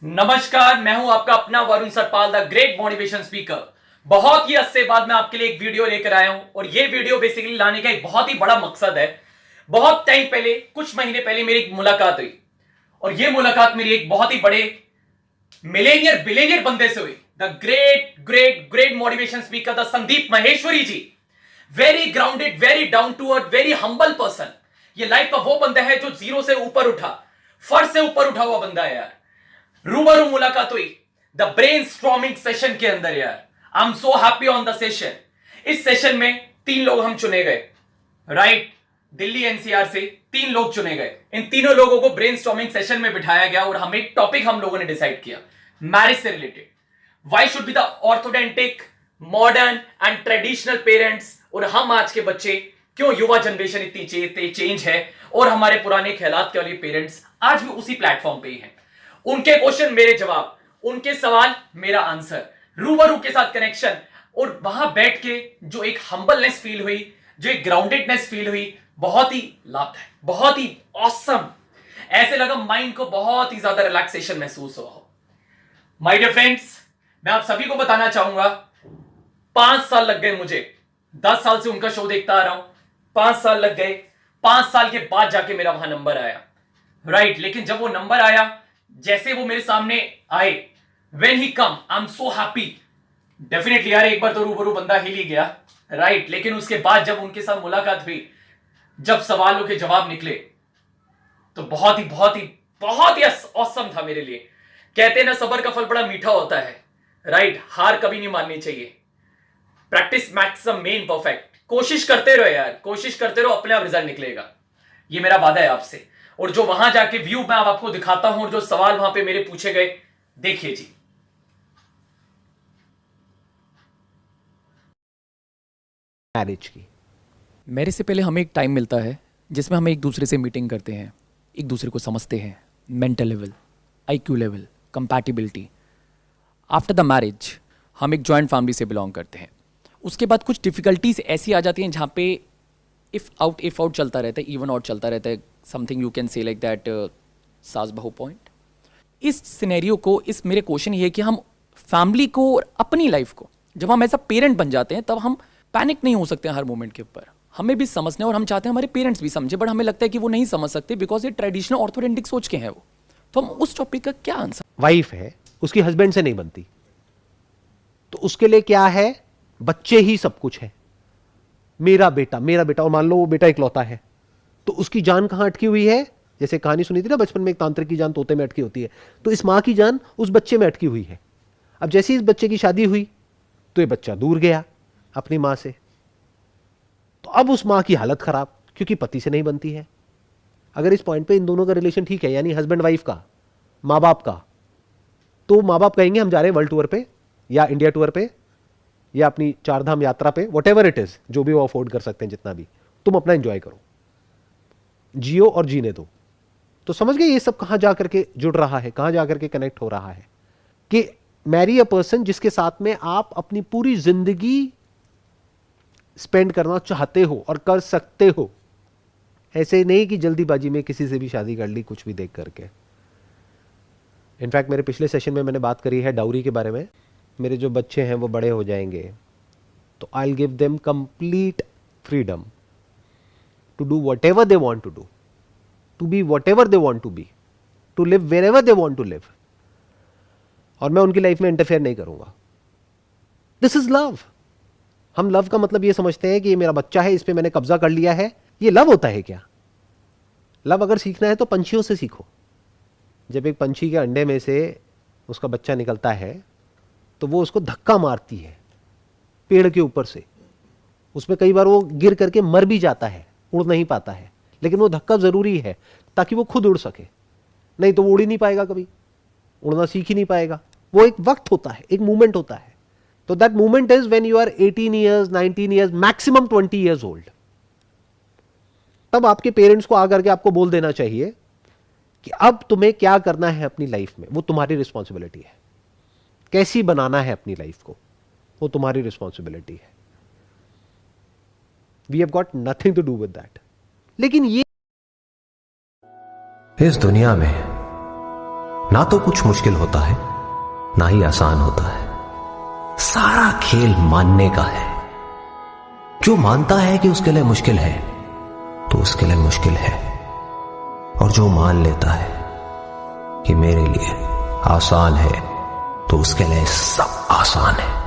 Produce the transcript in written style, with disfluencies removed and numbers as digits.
नमस्कार, मैं हूं आपका अपना Varun Sarpal, the great motivation speaker. बहुत ही अरसे बाद मैं आपके लिए एक वीडियो लेकर आया हूं और ये वीडियो बेसिकली लाने का एक बहुत ही बड़ा मकसद है। बहुत टाइम पहले, कुछ महीने पहले मेरी एक मुलाकात हुई और ये मुलाकात मेरी एक बहुत ही बड़े मिलेनियर बिलेनियर बंदे से हुई। The great great great motivation speaker the Sandeep Maheshwari ji. Very grounded, very down to earth, very humble person. ये लाइफ का वो बंदा है जो जीरो से ऊपर उठा, फर्श से ऊपर उठा हुआ बंदा है यार। रूबरू मुलाकात हुई द ब्रेन स्ट्रॉमिंग सेशन के अंदर यार। I am so happy on the session. इस सेशन में 3 लोग हम चुने गए, राइट। दिल्ली एनसीआर से 3 लोग चुने गए। इन तीनों लोगों को ब्रेन स्टॉर्मिंग सेशन में बिठाया गया और हम एक टॉपिक हम लोगों ने डिसाइड किया, मैरिज से related. Why should be the orthodontic, modern and traditional parents, और हम आज के बच्चे क्यों, युवा जनरेशन इतनी चेंज है और हमारे पुराने ख्यालात के वाले पेरेंट्स आज भी उसी प्लेटफॉर्म पे ही हैं। उनके क्वेश्चन मेरे जवाब, उनके सवाल मेरा आंसर, रूबरू के साथ कनेक्शन, और वहां बैठ के जो एक हम्बलनेस फील हुई, जो एक ग्राउंडेडनेस फील हुई, बहुत ही लाभदायक, बहुत ही ऑसम। ऐसे लगा माइंड को बहुत ही ज्यादा रिलैक्सेशन महसूस हुआ हो। माय डियर फ्रेंड्स, मैं आप सभी को बताना चाहूंगा, 5 साल लग गए मुझे। 10 साल से उनका शो देखता आ रहा हूं, 5 साल लग गए। 5 साल के बाद जाके मेरा वहां नंबर आया, राइट। लेकिन जब वो नंबर आया, जैसे वो मेरे सामने आए, when he come, I am so happy. Definitely यार, एक बार तो रूबरू बंदा हिल ही गया, राइट। लेकिन उसके बाद जब उनके साथ मुलाकात हुई, जब सवालों के जवाब निकले, तो बहुत ही ऑसम था मेरे लिए। कहते हैं ना, सबर का फल बड़ा मीठा होता है, राइट। हार कभी नहीं माननी चाहिए। Practice max the main perfect. कोशिश करते रहो यार, कोशिश करते रहो, अपने आप रिजल्ट निकलेगा। ये मेरा वादा है आपसे। और जो वहां जाके व्यू मैं आपको दिखाता हूं और जो सवाल वहां पे मेरे पूछे गए, देखिए जी। मैरिज की मैरिज से पहले हमें एक टाइम मिलता है जिसमें हम एक दूसरे से मीटिंग करते हैं, एक दूसरे को समझते हैं, mental level, IQ level, compatibility. After the marriage हम एक जॉइंट फैमिली से बिलोंग करते हैं। उसके बाद कुछ डिफ़िकल्टीज ऐसी आ जाती हैं जहाँ पे इफ़ आउट चलता रहता है, इवन आउट चलता रहता है। Something you can say like that सास बहू पॉइंट। इस सिनेरियो को, इस मेरे क्वेश्चन ये है कि हम फैमिली को और अपनी लाइफ को, जब हम एज अ पेरेंट बन जाते हैं, तब हम पैनिक नहीं हो सकते हैं हर मोमेंट के ऊपर। हमें भी समझना है और हम चाहते हैं हमारे पेरेंट्स भी समझे, बट हमें लगता है कि वो नहीं समझ सकते बिकॉज ये ट्रेडिशनल ऑर्थोडेंटिक सोच के हैं वो। तो हम उस टॉपिक का क्या आंसर। वाइफ है, उसकी हस्बैंड से नहीं बनती, तो उसके लिए क्या है, बच्चे ही सब कुछ है। मेरा बेटा, और मान लो वो बेटा इकलौता है, तो उसकी जान कहां अटकी हुई है। जैसे कहानी सुनी थी ना बचपन में, एक तांत्रिक की जान तोते में अटकी होती है, तो इस मां की जान उस बच्चे में अटकी हुई है। अब जैसे इस बच्चे की शादी हुई, तो ये बच्चा दूर गया अपनी मां से, तो अब उस मां की हालत खराब, क्योंकि पति से नहीं बनती है। अगर इस पॉइंट पे इन दोनों का रिलेशन ठीक है, यानी हस्बैंड वाइफ का, मां बाप का, तो मां बाप कहेंगे हम जा रहे हैं वर्ल्ड टूर पे, या इंडिया टूर पे, या अपनी 4 धाम यात्रा पे, वॉट एवर इट इज, जो भी वो अफोर्ड कर सकते हैं, जितना भी, तुम अपना एंजॉय करो, जियो और जीने दो। तो समझ गए ये सब कहां जाकर के जुड़ रहा है, कहां जाकर के कनेक्ट हो रहा है, कि मैरी अ पर्सन जिसके साथ में आप अपनी पूरी जिंदगी स्पेंड करना चाहते हो और कर सकते हो। ऐसे नहीं कि जल्दीबाजी में किसी से भी शादी कर ली कुछ भी देख करके। इनफैक्ट मेरे पिछले सेशन में मैंने बात करी है डाउरी के बारे में। मेरे जो बच्चे हैं वो बड़े हो जाएंगे, तो I will give them complete freedom to do whatever they want to do, to be whatever they want to be, to live wherever they want to live, और मैं उनकी लाइफ में interfere नहीं करूंगा। This is love. हम love का मतलब ये समझते हैं कि ये मेरा बच्चा है, इस पे मैंने कब्जा कर लिया है। ये लव होता है क्या? लव अगर सीखना है तो पंछियों से सीखो। जब एक पंछी के अंडे में से उसका बच्चा निकलता है, तो वो उसको धक्का मारती है पेड़ के ऊपर से। उसमें कई बार वो गिर करके मर भी जाता है, उड़ नहीं पाता है, लेकिन वो धक्का जरूरी है ताकि वो खुद उड़ सके, नहीं तो वो उड़ ही नहीं पाएगा, कभी उड़ना सीख ही नहीं पाएगा। वो एक वक्त होता है, एक मूवमेंट होता है। तो that movement is when you are 18 years, 19 years, maximum 20 years old. तब आपके पेरेंट्स को आकर के आपको बोल देना चाहिए कि अब तुम्हें क्या करना है अपनी लाइफ में, वो तुम्हारी रिस्पॉन्सिबिलिटी है। कैसी बनाना है अपनी लाइफ को, वो तुम्हारी रिस्पॉन्सिबिलिटी है। We have got nothing to do with that. लेकिन ये इस दुनिया में ना तो कुछ मुश्किल होता है ना ही आसान होता है। सारा खेल मानने का है। जो मानता है कि उसके लिए मुश्किल है तो उसके लिए मुश्किल है, और जो मान लेता है कि मेरे लिए आसान है तो उसके लिए सब आसान है।